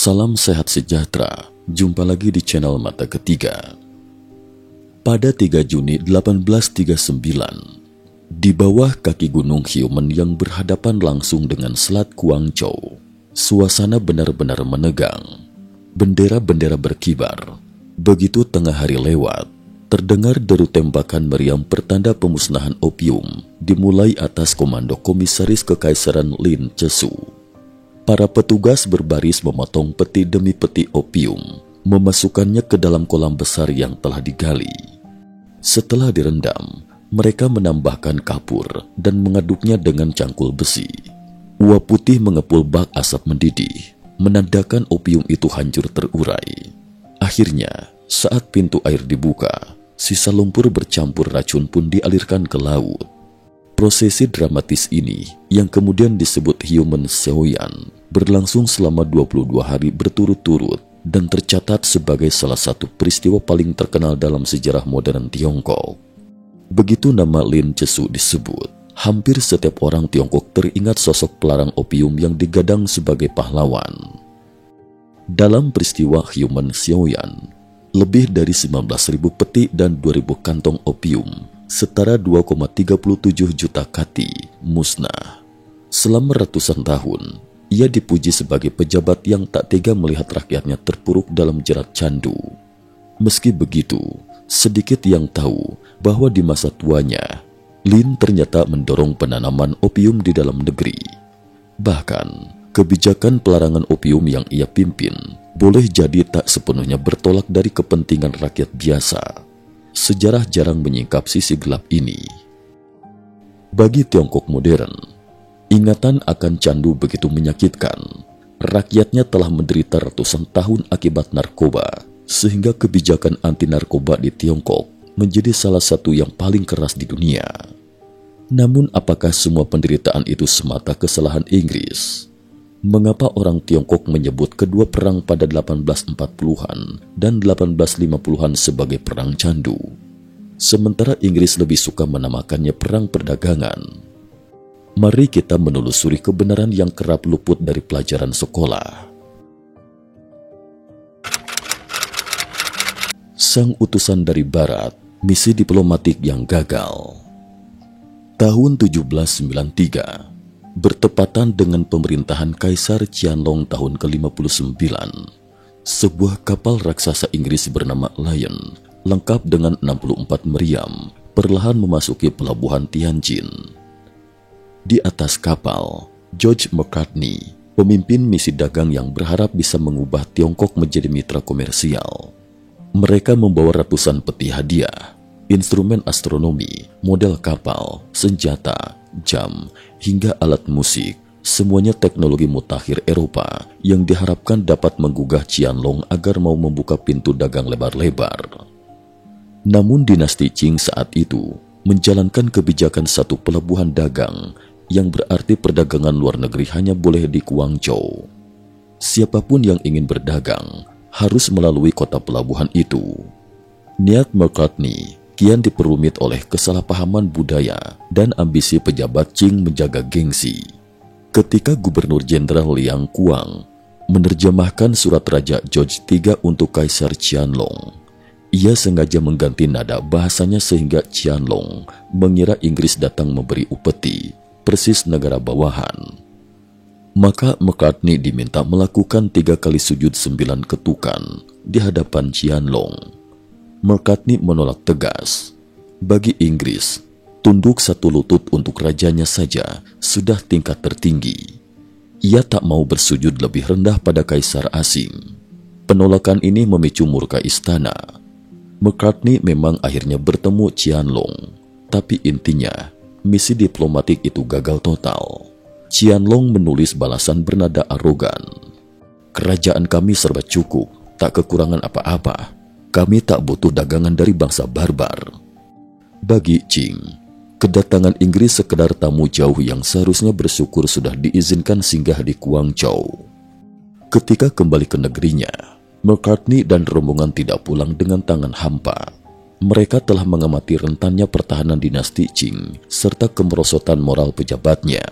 Salam sehat sejahtera, jumpa lagi di channel Mata Ketiga. Pada 3 Juni 1839, di bawah kaki Gunung Hiumen yang berhadapan langsung dengan Selat Guangzhou, suasana benar-benar menegang. Bendera-bendera berkibar. Begitu tengah hari lewat, terdengar deru tembakan meriam pertanda pemusnahan opium dimulai atas komando Komisaris Kekaisaran Lin Cesu. Para petugas berbaris memotong peti demi peti opium, memasukkannya ke dalam kolam besar yang telah digali. Setelah direndam, mereka menambahkan kapur dan mengaduknya dengan cangkul besi. Uap putih mengepul bak asap mendidih, menandakan opium itu hancur terurai. Akhirnya, saat pintu air dibuka, sisa lumpur bercampur racun pun dialirkan ke laut. Prosesi dramatis ini, yang kemudian disebut Human Xiaoyan, berlangsung selama 22 hari berturut-turut dan tercatat sebagai salah satu peristiwa paling terkenal dalam sejarah modern Tiongkok. Begitu nama Lin Cesu disebut, hampir setiap orang Tiongkok teringat sosok pelarang opium yang digadang sebagai pahlawan. Dalam peristiwa Human Xiaoyan, lebih dari 19.000 peti dan 2.000 kantong opium, setara 2,37 juta kati, musnah. Selama ratusan tahun, ia dipuji sebagai pejabat yang tak tega melihat rakyatnya terpuruk dalam jerat candu. Meski begitu, sedikit yang tahu bahwa di masa tuanya, Lin ternyata mendorong penanaman opium di dalam negeri. Bahkan, kebijakan pelarangan opium yang ia pimpin boleh jadi tak sepenuhnya bertolak dari kepentingan rakyat biasa. Sejarah jarang menyingkap sisi gelap ini. Bagi Tiongkok modern, ingatan akan candu begitu menyakitkan. Rakyatnya telah menderita ratusan tahun akibat narkoba, sehingga kebijakan anti narkoba di Tiongkok menjadi salah satu yang paling keras di dunia. Namun apakah semua penderitaan itu semata kesalahan Inggris? Mengapa orang Tiongkok menyebut kedua perang pada 1840-an dan 1850-an sebagai perang candu, sementara Inggris lebih suka menamakannya perang perdagangan? Mari kita menelusuri kebenaran yang kerap luput dari pelajaran sekolah. Sang utusan dari Barat, misi diplomatik yang gagal. Tahun 1793, bertepatan dengan pemerintahan Kaisar Qianlong tahun ke-59, sebuah kapal raksasa Inggris bernama Lion, lengkap dengan 64 meriam, perlahan memasuki pelabuhan Tianjin. Di atas kapal, George Macartney, pemimpin misi dagang yang berharap bisa mengubah Tiongkok menjadi mitra komersial. Mereka membawa ratusan peti hadiah, instrumen astronomi, model kapal, senjata, jam, hingga alat musik, semuanya teknologi mutakhir Eropa yang diharapkan dapat menggugah Qianlong agar mau membuka pintu dagang lebar-lebar. Namun dinasti Qing saat itu menjalankan kebijakan satu pelabuhan dagang, yang berarti perdagangan luar negeri hanya boleh di Guangzhou. Siapapun yang ingin berdagang harus melalui kota pelabuhan itu. Niat Macartney kian diperumit oleh kesalahpahaman budaya dan ambisi pejabat Qing menjaga gengsi. Ketika Gubernur Jenderal Liang Kuang menerjemahkan surat Raja George III untuk Kaisar Qianlong, ia sengaja mengganti nada bahasanya sehingga Qianlong mengira Inggris datang memberi upeti, persis negara bawahan. Maka Macartney diminta melakukan 3 kali sujud 9 ketukan di hadapan Qianlong. Macartney menolak tegas. Bagi Inggris, tunduk satu lutut untuk rajanya saja sudah tingkat tertinggi. Ia tak mau bersujud lebih rendah pada kaisar asing. Penolakan ini memicu murka istana. Macartney memang akhirnya bertemu Qianlong, tapi intinya misi diplomatik itu gagal total. Qianlong menulis balasan bernada arogan. "Kerajaan kami serba cukup, tak kekurangan apa-apa. Kami tak butuh dagangan dari bangsa barbar." Bagi Qing, kedatangan Inggris sekedar tamu jauh yang seharusnya bersyukur sudah diizinkan singgah di Guangzhou. Ketika kembali ke negerinya, Macartney dan rombongan tidak pulang dengan tangan hampa. Mereka telah mengamati rentannya pertahanan dinasti Qing serta kemerosotan moral pejabatnya.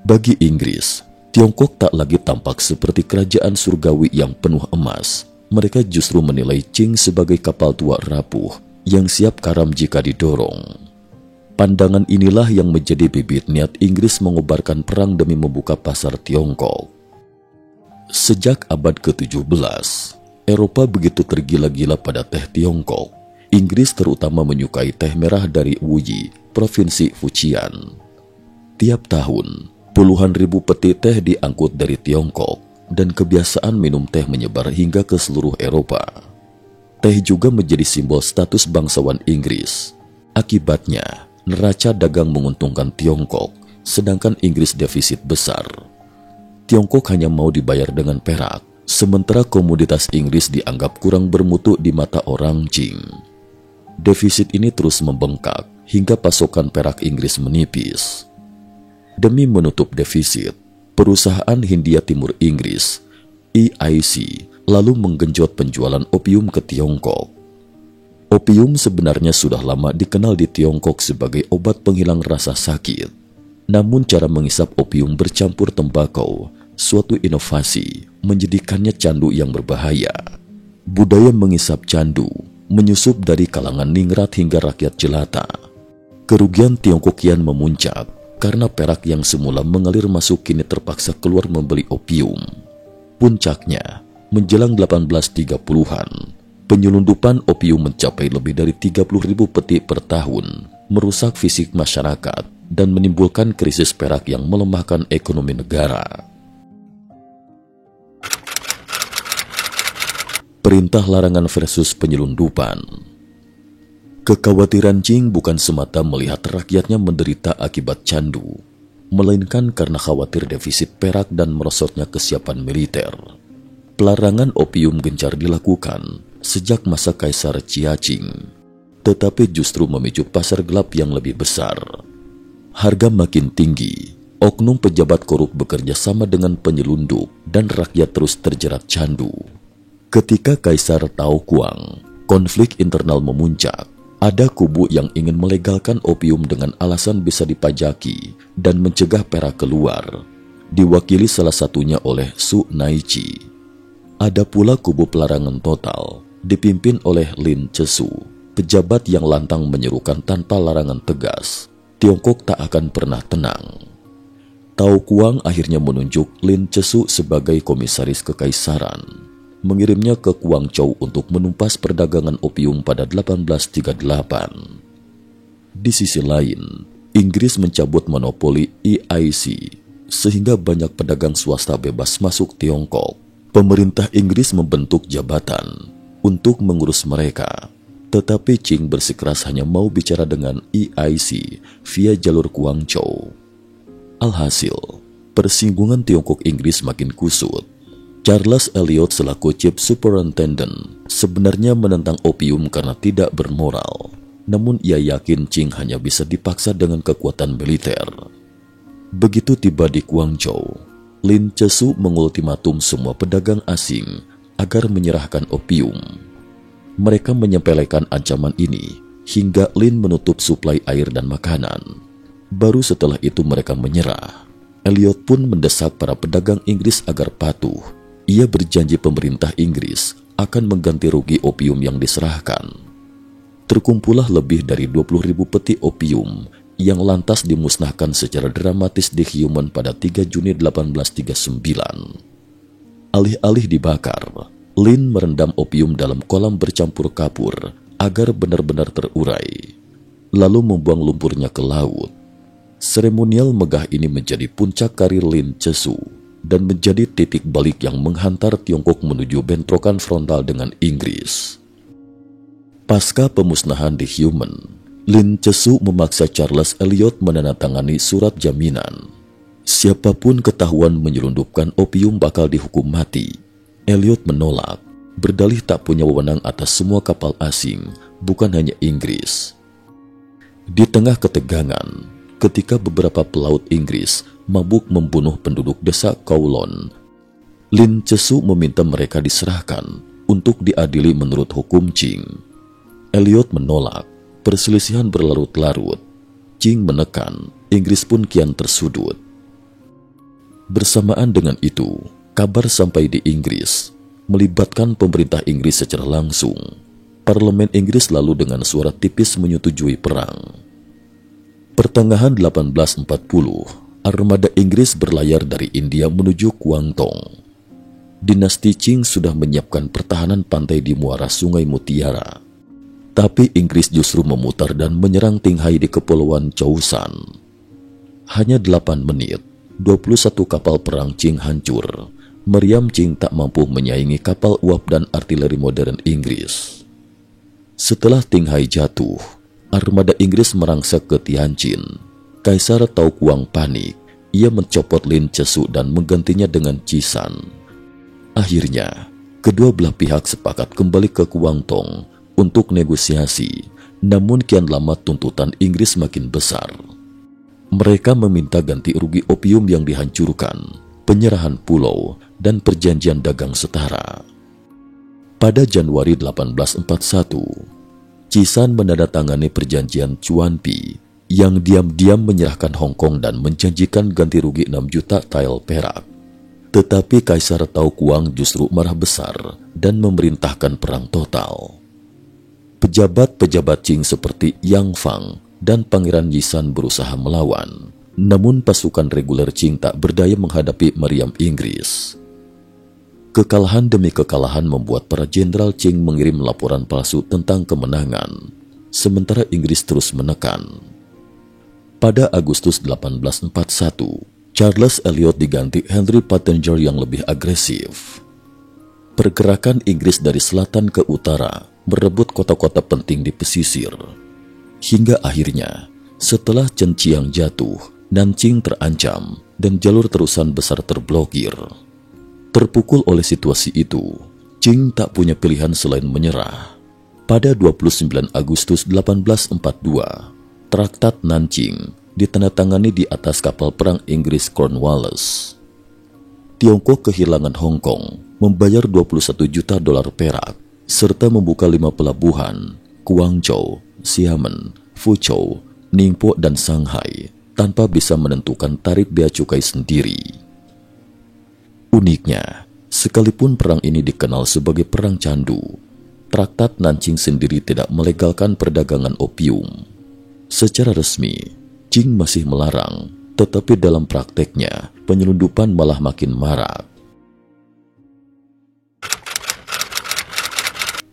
Bagi Inggris, Tiongkok tak lagi tampak seperti kerajaan surgawi yang penuh emas. Mereka justru menilai Qing sebagai kapal tua rapuh yang siap karam jika didorong. Pandangan inilah yang menjadi bibit niat Inggris mengobarkan perang demi membuka pasar Tiongkok. Sejak abad ke-17, Eropa begitu tergila-gila pada teh Tiongkok. Inggris terutama menyukai teh merah dari Wuyi, provinsi Fujian. Tiap tahun, puluhan ribu peti teh diangkut dari Tiongkok dan kebiasaan minum teh menyebar hingga ke seluruh Eropa. Teh juga menjadi simbol status bangsawan Inggris. Akibatnya, neraca dagang menguntungkan Tiongkok, sedangkan Inggris defisit besar. Tiongkok hanya mau dibayar dengan perak, sementara komoditas Inggris dianggap kurang bermutu di mata orang Qing. Defisit ini terus membengkak hingga pasokan perak Inggris menipis. Demi menutup defisit, perusahaan Hindia Timur Inggris, EIC, lalu menggenjot penjualan opium ke Tiongkok. Opium sebenarnya sudah lama dikenal di Tiongkok sebagai obat penghilang rasa sakit. Namun cara mengisap opium bercampur tembakau, suatu inovasi, menjadikannya candu yang berbahaya. Budaya mengisap candu menyusup dari kalangan ningrat hingga rakyat jelata. Kerugian Tiongkok kian memuncak karena perak yang semula mengalir masuk kini terpaksa keluar membeli opium. Puncaknya, menjelang 1830-an, penyelundupan opium mencapai lebih dari 30.000 peti per tahun, merusak fisik masyarakat, dan menimbulkan krisis perak yang melemahkan ekonomi negara. Perintah larangan versus penyelundupan. Kekhawatiran Qing bukan semata melihat rakyatnya menderita akibat candu, melainkan karena khawatir defisit perak dan merosotnya kesiapan militer. Pelarangan opium gencar dilakukan sejak masa Kaisar Qia-Qing, tetapi justru memicu pasar gelap yang lebih besar. Harga makin tinggi, oknum pejabat korup bekerja sama dengan penyelundup, dan rakyat terus terjerat candu. Ketika Kaisar Tao Kuang, konflik internal memuncak. Ada kubu yang ingin melegalkan opium dengan alasan bisa dipajaki dan mencegah perak keluar, diwakili salah satunya oleh Su Naiqi. Ada pula kubu pelarangan total, dipimpin oleh Lin Chesu, pejabat yang lantang menyerukan tanpa larangan tegas, Tiongkok tak akan pernah tenang. Tao Kuang akhirnya menunjuk Lin Chesu sebagai komisaris kekaisaran, mengirimnya ke Guangzhou untuk menumpas perdagangan opium pada 1838. Di sisi lain, Inggris mencabut monopoli EIC, sehingga banyak pedagang swasta bebas masuk Tiongkok. Pemerintah Inggris membentuk jabatan untuk mengurus mereka, tetapi Qing bersikeras hanya mau bicara dengan EIC via jalur Guangzhou. Alhasil, persinggungan Tiongkok-Inggris makin kusut. Charles Eliot selaku Chief Superintendent sebenarnya menentang opium karena tidak bermoral, namun ia yakin Qing hanya bisa dipaksa dengan kekuatan militer. Begitu tiba di Guangzhou, Lin Chesu mengultimatum semua pedagang asing agar menyerahkan opium. Mereka menyepelekan ancaman ini hingga Lin menutup suplai air dan makanan. Baru setelah itu mereka menyerah. Eliot pun mendesak para pedagang Inggris agar patuh. Ia berjanji pemerintah Inggris akan mengganti rugi opium yang diserahkan. Terkumpullah lebih dari 20.000 peti opium yang lantas dimusnahkan secara dramatis di Human pada 3 Juni 1839. Alih-alih dibakar, Lin merendam opium dalam kolam bercampur kapur agar benar-benar terurai, lalu membuang lumpurnya ke laut. Seremonial megah ini menjadi puncak karir Lin Chesu dan menjadi titik balik yang menghantar Tiongkok menuju bentrokan frontal dengan Inggris. Pasca pemusnahan di Human, Lin Chesu memaksa Charles Eliot menandatangani surat jaminan. Siapapun ketahuan menyelundupkan opium bakal dihukum mati. Eliot menolak, berdalih tak punya wewenang atas semua kapal asing, bukan hanya Inggris. Di tengah ketegangan, ketika beberapa pelaut Inggris mabuk membunuh penduduk desa Kowloon, Lin Chesu meminta mereka diserahkan untuk diadili menurut hukum Qing. Eliot menolak, perselisihan berlarut-larut. Qing menekan, Inggris pun kian tersudut. Bersamaan dengan itu, kabar sampai di Inggris, melibatkan pemerintah Inggris secara langsung. Parlemen Inggris lalu dengan suara tipis menyetujui perang. Pertengahan 1840, armada Inggris berlayar dari India menuju Guangdong. Dinasti Qing sudah menyiapkan pertahanan pantai di muara Sungai Mutiara. Tapi Inggris justru memutar dan menyerang Qinghai di Kepulauan Choushan. Hanya 8 menit, 21 kapal perang Qing hancur. Meriam Qing tak mampu menyaingi kapal uap dan artileri modern Inggris. Setelah Qinghai jatuh, armada Inggris merangsek ke Tianjin. Kaisar Tao Kuang panik. Ia mencopot Lin Chesu dan menggantinya dengan Qisan. Akhirnya, kedua belah pihak sepakat kembali ke Guangdong untuk negosiasi. Namun kian lama tuntutan Inggris makin besar. Mereka meminta ganti rugi opium yang dihancurkan, penyerahan pulau, dan perjanjian dagang setara. Pada Januari 1841, Qisan menandatangani perjanjian Chuanpi yang diam-diam menyerahkan Hong Kong dan menjanjikan ganti rugi 6 juta tael perak. Tetapi Kaisar Tao Kuang justru marah besar dan memerintahkan perang total. Pejabat-pejabat Qing seperti Yang Fang dan Pangeran Yisan berusaha melawan, namun pasukan reguler Qing tak berdaya menghadapi meriam Inggris. Kekalahan demi kekalahan membuat para jenderal Qing mengirim laporan palsu tentang kemenangan, sementara Inggris terus menekan. Pada Agustus 1841, Charles Eliot diganti Henry Pottinger yang lebih agresif. Pergerakan Inggris dari selatan ke utara merebut kota-kota penting di pesisir. Hingga akhirnya, setelah Chen Qiang jatuh, Nanjing terancam dan jalur terusan besar terblokir. Terpukul oleh situasi itu, Qing tak punya pilihan selain menyerah. Pada 29 Agustus 1842, Traktat Nanjing ditandatangani di atas kapal perang Inggris Cornwallis. Tiongkok kehilangan Hong Kong, membayar 21 juta dolar perak, serta membuka 5 pelabuhan, Guangzhou, Xiamen, Fuzhou, Ningpo, dan Shanghai, tanpa bisa menentukan tarif bea cukai sendiri. Uniknya, sekalipun perang ini dikenal sebagai perang candu, Traktat Nanjing sendiri tidak melegalkan perdagangan opium. Secara resmi, Qing masih melarang, tetapi dalam prakteknya, penyelundupan malah makin marak.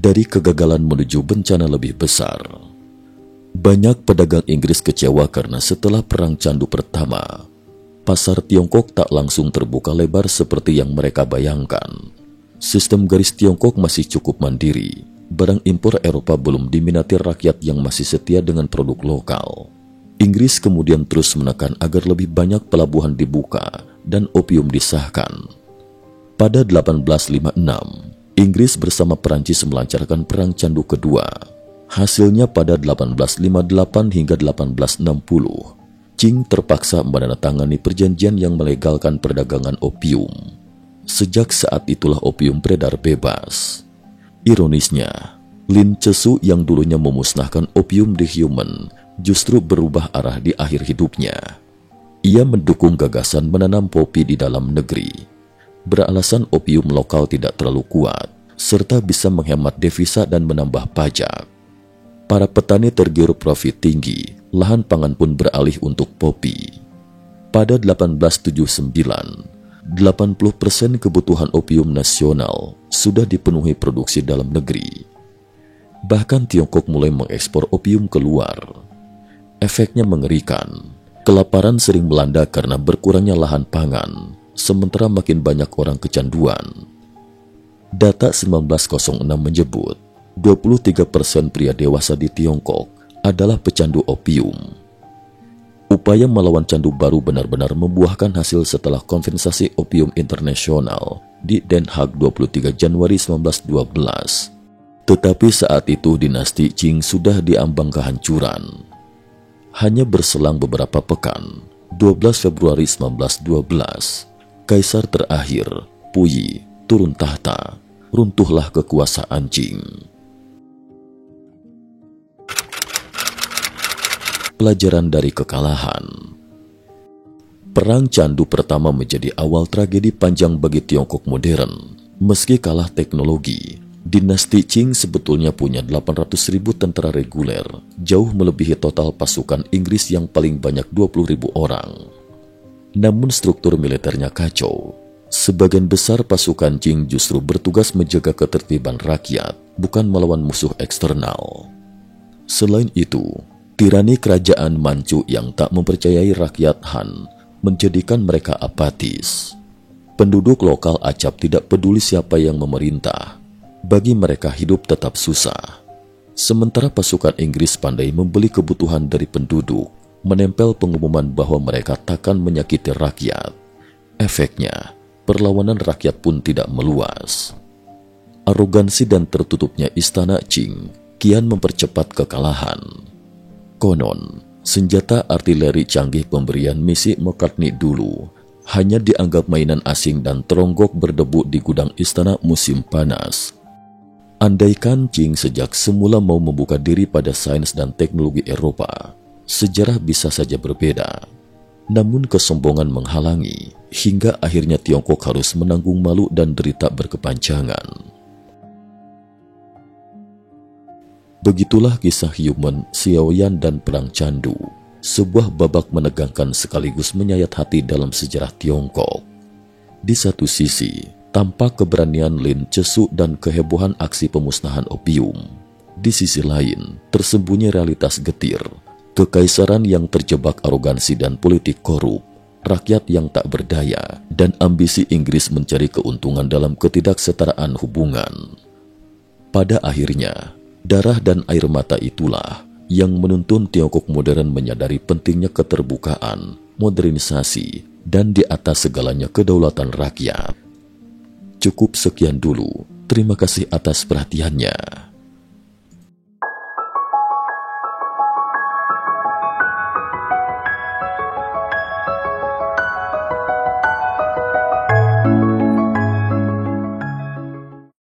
Dari kegagalan menuju bencana lebih besar, banyak pedagang Inggris kecewa karena setelah perang candu pertama, pasar Tiongkok tak langsung terbuka lebar seperti yang mereka bayangkan. Sistem garis Tiongkok masih cukup mandiri. Barang impor Eropa belum diminati rakyat yang masih setia dengan produk lokal. Inggris kemudian terus menekan agar lebih banyak pelabuhan dibuka dan opium disahkan. Pada 1856, Inggris bersama Perancis melancarkan Perang Candu Kedua. Hasilnya pada 1858 hingga 1860, Qing terpaksa menandatangani perjanjian yang melegalkan perdagangan opium. Sejak saat itulah opium beredar bebas. Ironisnya, Lin Chesu yang dulunya memusnahkan opium di Human justru berubah arah di akhir hidupnya. Ia mendukung gagasan menanam popi di dalam negeri, beralasan opium lokal tidak terlalu kuat, serta bisa menghemat devisa dan menambah pajak. Para petani tergiur profit tinggi, lahan pangan pun beralih untuk popi. Pada 1879, 80% kebutuhan opium nasional sudah dipenuhi produksi dalam negeri. Bahkan Tiongkok mulai mengekspor opium keluar. Efeknya mengerikan. Kelaparan sering melanda karena berkurangnya lahan pangan, sementara makin banyak orang kecanduan. Data 1906 menyebut 23% pria dewasa di Tiongkok adalah pecandu opium. Upaya melawan candu baru benar-benar membuahkan hasil setelah konvensasi opium internasional di Den Haag 23 Januari 1912. Tetapi saat itu dinasti Qing sudah diambang kehancuran. Hanya berselang beberapa pekan, 12 Februari 1912, Kaisar terakhir, Puyi, turun tahta. Runtuhlah kekuasaan Qing. Pelajaran dari kekalahan. Perang Candu pertama menjadi awal tragedi panjang bagi Tiongkok modern. Meski kalah teknologi, dinasti Qing sebetulnya punya 800.000 tentara reguler, jauh melebihi total pasukan Inggris yang paling banyak 20.000 orang. Namun struktur militernya kacau. Sebagian besar pasukan Qing justru bertugas menjaga ketertiban rakyat, bukan melawan musuh eksternal. Selain itu, tirani kerajaan Manchu yang tak mempercayai rakyat Han menjadikan mereka apatis. Penduduk lokal acap tidak peduli siapa yang memerintah. Bagi mereka hidup tetap susah. Sementara pasukan Inggris pandai membeli kebutuhan dari penduduk, menempel pengumuman bahwa mereka takkan menyakiti rakyat. Efeknya, perlawanan rakyat pun tidak meluas. Arogansi dan tertutupnya istana Qing kian mempercepat kekalahan. Konon, senjata artileri canggih pemberian misi McCartney dulu hanya dianggap mainan asing dan teronggok berdebu di gudang istana musim panas. Andaikan Qing sejak semula mau membuka diri pada sains dan teknologi Eropa, sejarah bisa saja berbeda. Namun kesombongan menghalangi, hingga akhirnya Tiongkok harus menanggung malu dan derita berkepanjangan. Begitulah kisah Human, Xiaoyan, dan Perang Candu, sebuah babak menegangkan sekaligus menyayat hati dalam sejarah Tiongkok. Di satu sisi, tampak keberanian Lin Cesu dan kehebohan aksi pemusnahan opium. Di sisi lain, tersembunyi realitas getir, kekaisaran yang terjebak arogansi dan politik korup, rakyat yang tak berdaya, dan ambisi Inggris mencari keuntungan dalam ketidaksetaraan hubungan. Pada akhirnya, darah dan air mata itulah yang menuntun Tiongkok modern menyadari pentingnya keterbukaan, modernisasi, dan di atas segalanya kedaulatan rakyat. Cukup sekian dulu. Terima kasih atas perhatiannya.